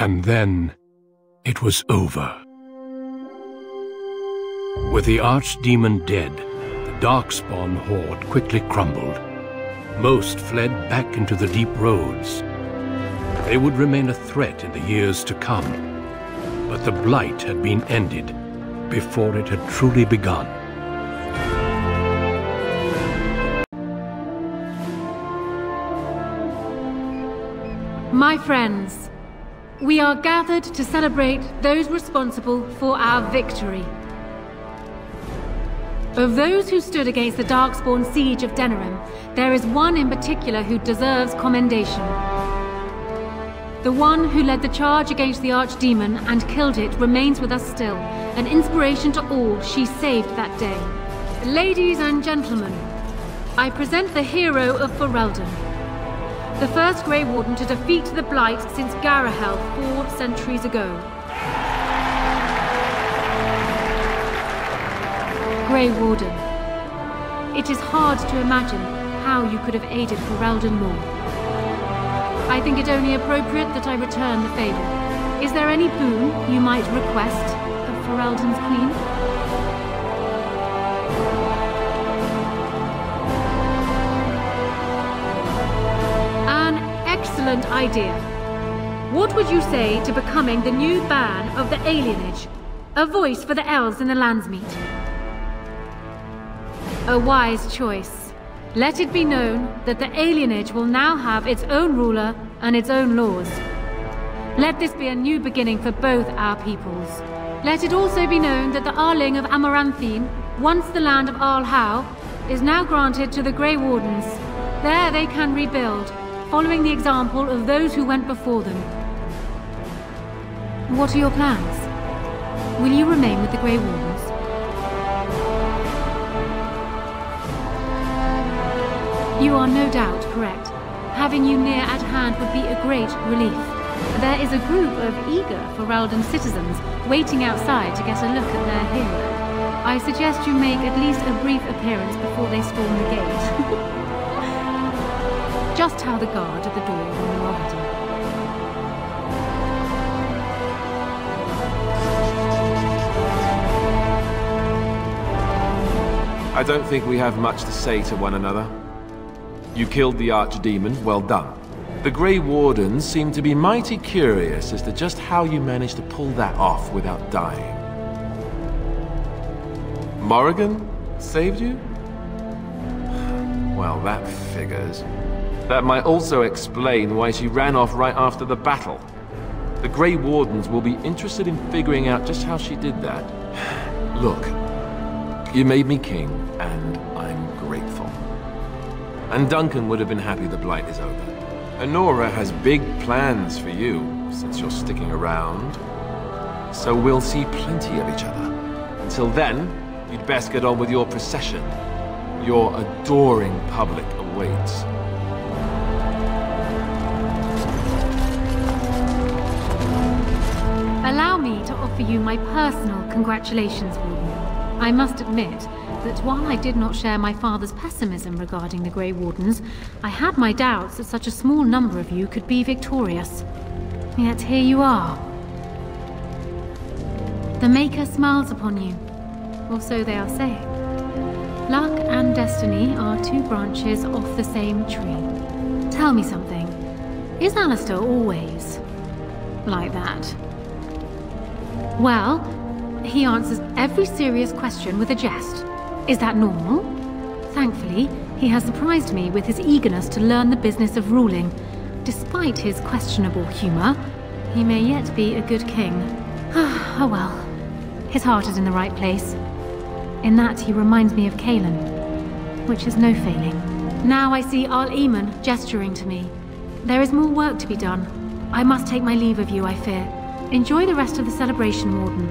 And then, it was over. With the archdemon dead, the Darkspawn horde quickly crumbled. Most fled back into the deep roads. They would remain a threat in the years to come. But the blight had been ended before it had truly begun. My friends, we are gathered to celebrate those responsible for our victory. Of those who stood against the Darkspawn siege of Denerim, there is one in particular who deserves commendation. The one who led the charge against the Archdemon and killed it remains with us still, an inspiration to all she saved that day. Ladies and gentlemen, I present the hero of Ferelden, the first Grey Warden to defeat the Blight since Garahel 4 centuries ago. Grey Warden, it is hard to imagine how you could have aided Ferelden more. I think it only appropriate that I return the favor. Is there any boon you might request of Ferelden's queen? An excellent idea. What would you say to becoming the new Ban of the Alienage? A voice for the elves in the Landsmeet. A wise choice. Let it be known that the Alienage will now have its own ruler and its own laws. Let this be a new beginning for both our peoples. Let it also be known that the Arling of Amaranthine, once the land of Arlhow, is now granted to the Grey Wardens. There they can rebuild, following the example of those who went before them. What are your plans? Will you remain with the Grey Wardens? You are no doubt correct. Having you near at hand would be a great relief. There is a group of eager Ferelden citizens waiting outside to get a look at their hero. I suggest you make at least a brief appearance before they storm the gate. Just tell the guard at the door when you are ready. I don't think we have much to say to one another. You killed the Archdemon, well done. The Grey Wardens seem to be mighty curious as to just how you managed to pull that off without dying. Morrigan saved you? Well, that figures. That might also explain why she ran off right after the battle. The Grey Wardens will be interested in figuring out just how she did that. Look, you made me king, and I'm grateful. And Duncan would have been happy the Blight is over. Honora has big plans for you, since you're sticking around. So we'll see plenty of each other. Until then, you'd best get on with your procession. Your adoring public awaits. Allow me to offer you my personal congratulations, Warden. I must admit that while I did not share my father's pessimism regarding the Grey Wardens, I had my doubts that such a small number of you could be victorious. Yet here you are. The Maker smiles upon you, or so they are saying. Luck and destiny are two branches off the same tree. Tell me something. Is Alistair always like that? Well, he answers every serious question with a jest. Is that normal? Thankfully, he has surprised me with his eagerness to learn the business of ruling. Despite his questionable humor, he may yet be a good king. Oh well. His heart is in the right place. In that he reminds me of Kaelin, which is no failing. Now I see Arl Eamon gesturing to me. There is more work to be done. I must take my leave of you, I fear. Enjoy the rest of the celebration, Warden.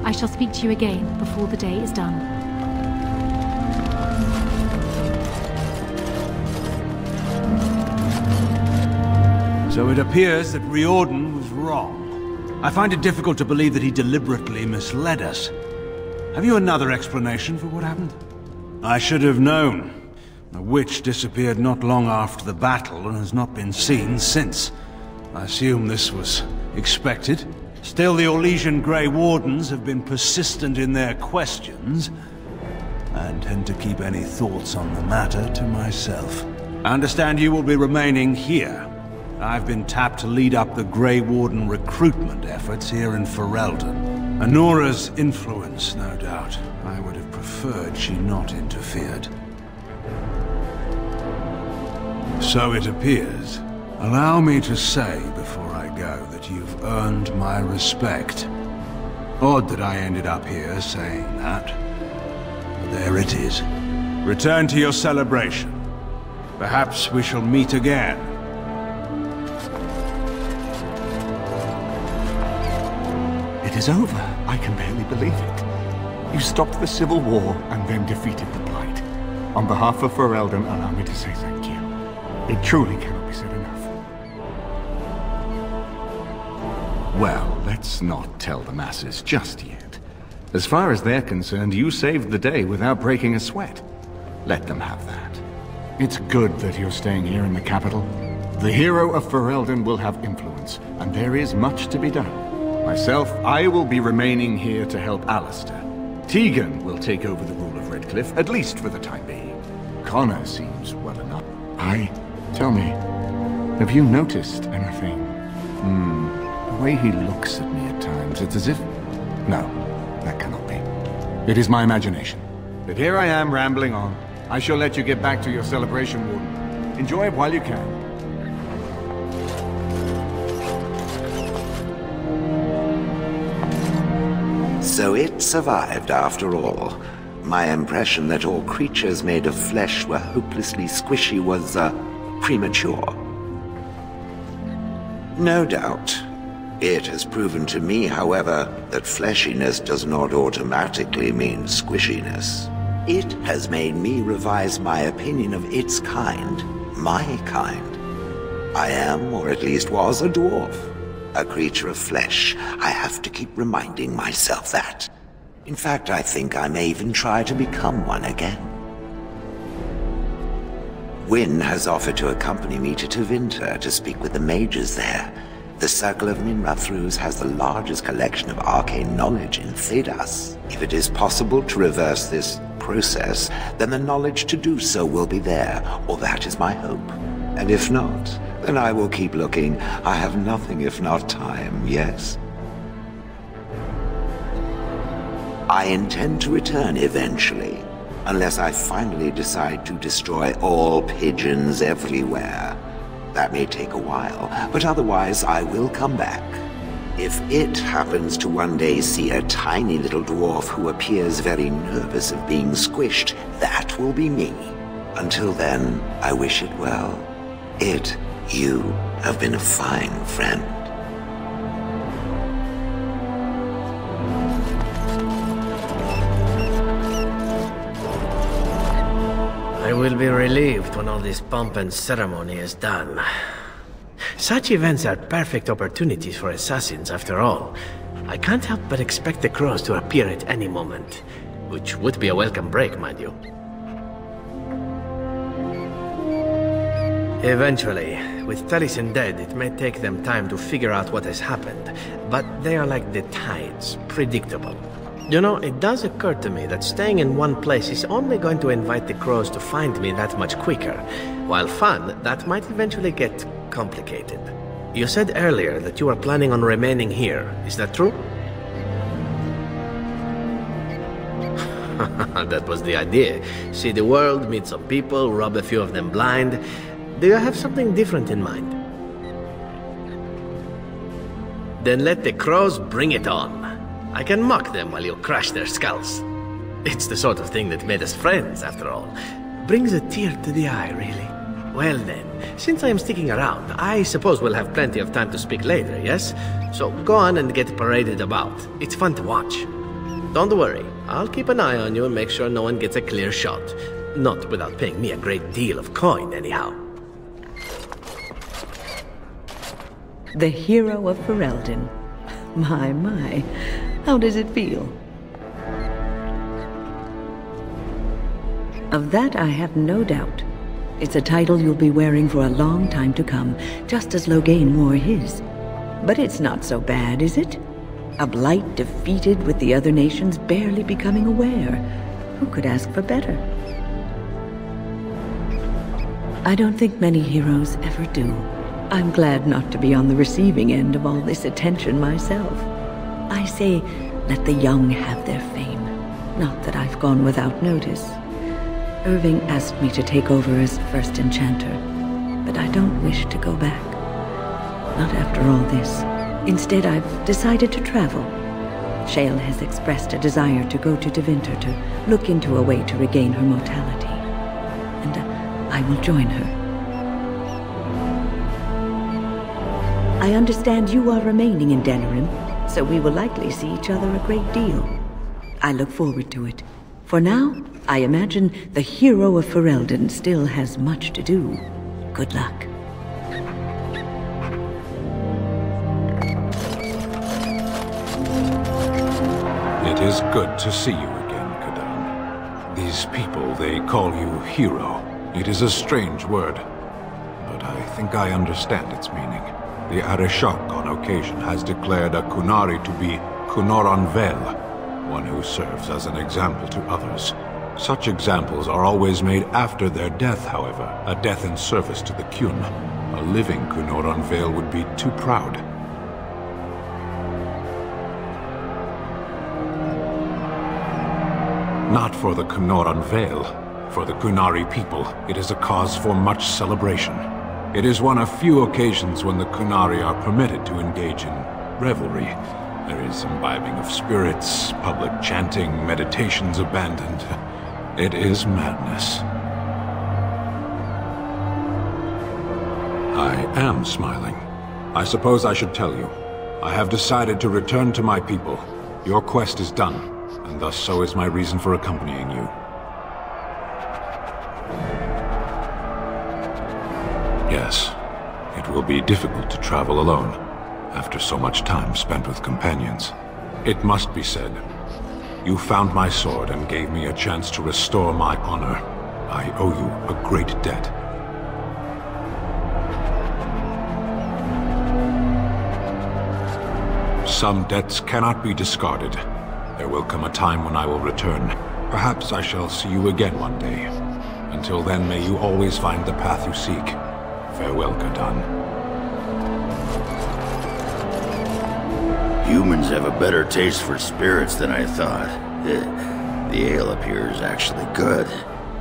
I shall speak to you again before the day is done. So it appears that Riordan was wrong. I find it difficult to believe that he deliberately misled us. Have you another explanation for what happened? I should have known. The witch disappeared not long after the battle and has not been seen since. I assume this was Expected. Still, the Orlesian Grey Wardens have been persistent in their questions. I intend to keep any thoughts on the matter to myself. I understand you will be remaining here. I've been tapped to lead up the Grey Warden recruitment efforts here in Ferelden. Anora's influence, no doubt. I would have preferred she not interfered. So it appears. Allow me to say before I go that you've earned my respect. Odd that I ended up here saying that. But there it is. Return to your celebration. Perhaps we shall meet again. It is over. I can barely believe it. You stopped the Civil War and then defeated the Blight. On behalf of Ferelden, allow me to say thank you. It truly cannot be said enough. Well, let's not tell the masses just yet. As far as they're concerned, you saved the day without breaking a sweat. Let them have that. It's good that you're staying here in the capital. The hero of Ferelden will have influence, and there is much to be done. Myself, I will be remaining here to help Alistair. Tegan will take over the rule of Redcliffe, at least for the time being. Connor seems well enough. Tell me, have you noticed anything? The way he looks at me at times, it's as if... No, that cannot be. It is my imagination. But here I am rambling on. I shall let you get back to your celebration, Warden. Enjoy it while you can. So it survived after all. My impression that all creatures made of flesh were hopelessly squishy was, premature. No doubt. It has proven to me, however, that fleshiness does not automatically mean squishiness. It has made me revise my opinion of its kind, my kind. I am, or at least was, a dwarf. A creature of flesh. I have to keep reminding myself that. In fact, I think I may even try to become one again. Wynne has offered to accompany me to Tevinter to speak with the mages there. The Circle of Minrathrus has the largest collection of arcane knowledge in Thedas. If it is possible to reverse this process, then the knowledge to do so will be there, or that is my hope. And if not, then I will keep looking. I have nothing if not time, yes? I intend to return eventually, unless I finally decide to destroy all pigeons everywhere. That may take a while, but otherwise I will come back. If it happens to one day see a tiny little dwarf who appears very nervous of being squished, that will be me. Until then, I wish it well. You have been a fine friend. I will be relieved when all this pomp and ceremony is done. Such events are perfect opportunities for assassins, after all. I can't help but expect the crows to appear at any moment, which would be a welcome break, mind you. Eventually, with Taliesin dead, it may take them time to figure out what has happened, but they are like the tides, predictable. You know, it does occur to me that staying in one place is only going to invite the crows to find me that much quicker. While fun, that might eventually get complicated. You said earlier that you are planning on remaining here. Is that true? That was the idea. See the world, meet some people, rob a few of them blind. Do you have something different in mind? Then let the crows bring it on. I can mock them while you crush their skulls. It's the sort of thing that made us friends, after all. Brings a tear to the eye, really. Well then, since I am sticking around, I suppose we'll have plenty of time to speak later, yes? So go on and get paraded about. It's fun to watch. Don't worry, I'll keep an eye on you and make sure no one gets a clear shot. Not without paying me a great deal of coin, anyhow. The hero of Ferelden. My. How does it feel? Of that I have no doubt. It's a title you'll be wearing for a long time to come, just as Loghain wore his. But it's not so bad, is it? A blight defeated with the other nations barely becoming aware. Who could ask for better? I don't think many heroes ever do. I'm glad not to be on the receiving end of all this attention myself. I say, let the young have their fame. Not that I've gone without notice. Irving asked me to take over as first enchanter, but I don't wish to go back. Not after all this. Instead, I've decided to travel. Shale has expressed a desire to go to Deventer to look into a way to regain her mortality. And I will join her. I understand you are remaining in Denerim, so we will likely see each other a great deal. I look forward to it. For now, I imagine the hero of Ferelden still has much to do. Good luck. It is good to see you again, Kadan. These people, they call you hero. It is a strange word, but I think I understand its meaning. The Arishok on occasion has declared a Kunari to be Kunoran Vel, one who serves as an example to others. Such examples are always made after their death, however, a death in service to the Kyun. A living Kunoran Vel would be too proud. Not for the Kunoran Vel. For the Kunari people, it is a cause for much celebration. It is one of few occasions when the Kunari are permitted to engage in revelry. There is imbibing of spirits, public chanting, meditations abandoned. It is madness. I am smiling. I suppose I should tell you. I have decided to return to my people. Your quest is done, and thus so is my reason for accompanying you. Yes, it will be difficult to travel alone, after so much time spent with companions. It must be said, you found my sword and gave me a chance to restore my honor. I owe you a great debt. Some debts cannot be discarded. There will come a time when I will return. Perhaps I shall see you again one day. Until then, may you always find the path you seek. Farewell, Kadan. Humans have a better taste for spirits than I thought. The ale up here is actually good.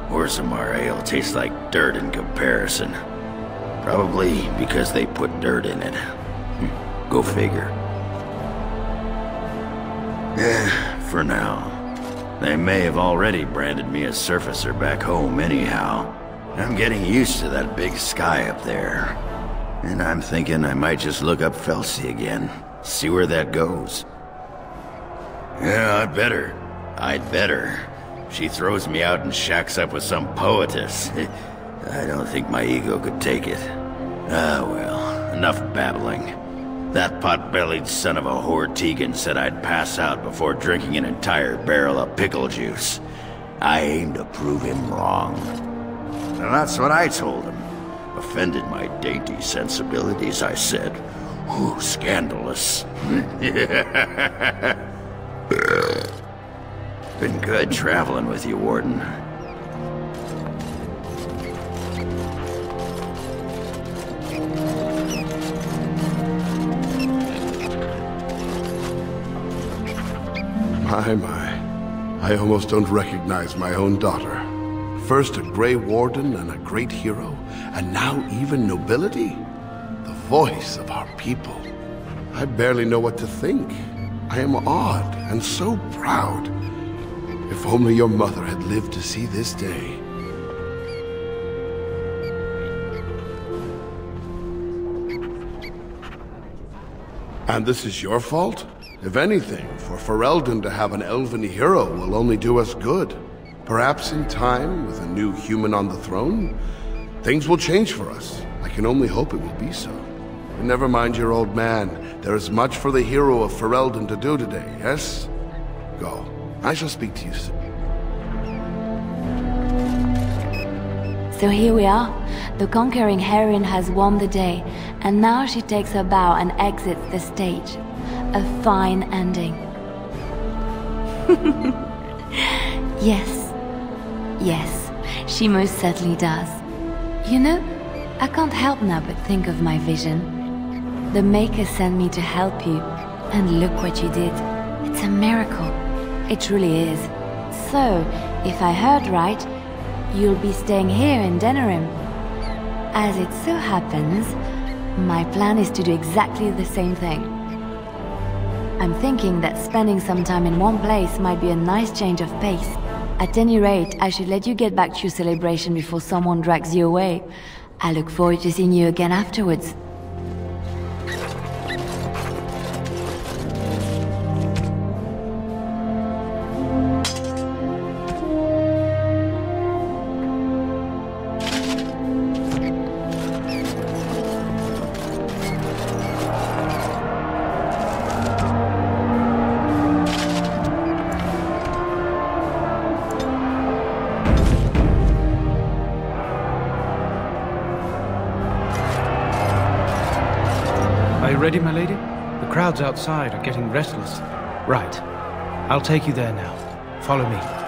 Orzammar ale tastes like dirt in comparison. Probably because they put dirt in it. Go figure. For now. They may have already branded me a surfacer back home anyhow. I'm getting used to that big sky up there. And I'm thinking I might just look up Felsi again. See where that goes. Yeah, I'd better. She throws me out and shacks up with some poetess. I don't think my ego could take it. Ah, well, enough babbling. That pot-bellied son of a whore Tegan said I'd pass out before drinking an entire barrel of pickle juice. I aim to prove him wrong. And that's what I told him. Offended my dainty sensibilities, I said. Ooh, scandalous. Been good traveling with you, Warden. My. I almost don't recognize my own daughter. First a Grey Warden and a great hero, and now even nobility? The voice of our people. I barely know what to think. I am awed and so proud. If only your mother had lived to see this day. And this is your fault? If anything, for Ferelden to have an elven hero will only do us good. Perhaps in time, with a new human on the throne, things will change for us. I can only hope it will be so. But never mind your old man. There is much for the hero of Ferelden to do today, yes? Go. I shall speak to you soon. So here we are. The conquering heroine has won the day, and now she takes her bow and exits the stage. A fine ending. Yes. Yes, she most certainly does. You know, I can't help now but think of my vision. The Maker sent me to help you, and look what you did. It's a miracle. It truly is. So, if I heard right, you'll be staying here in Denerim. As it so happens, my plan is to do exactly the same thing. I'm thinking that spending some time in one place might be a nice change of pace. At any rate, I should let you get back to your celebration before someone drags you away. I look forward to seeing you again afterwards. Ready, my lady? The crowds outside are getting restless. Right. I'll take you there now. Follow me.